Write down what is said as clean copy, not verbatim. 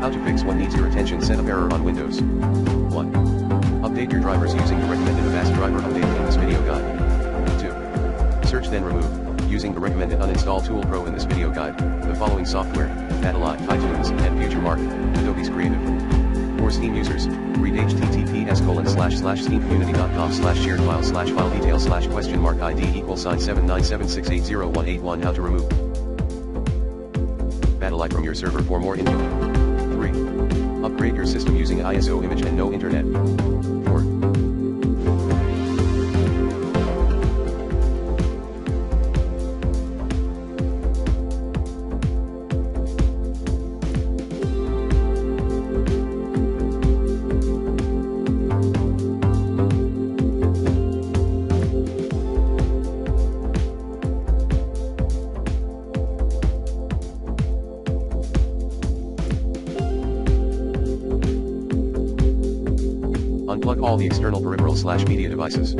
How to fix what needs your attention setup error on Windows. 1. Update your drivers using the recommended Avast driver update in this video guide. 2. Search then remove, using the recommended uninstall tool Pro in this video guide, the following software: Battle.io, iTunes, and FutureMark, Adobe's Creative. For Steam users, read https://steamcommunity.com/shared file/?ID=$797680181 How to remove Battle.io from your server for more info. 3. Upgrade your system using ISO image and no internet. 4. Unplug all the external peripherals/media devices.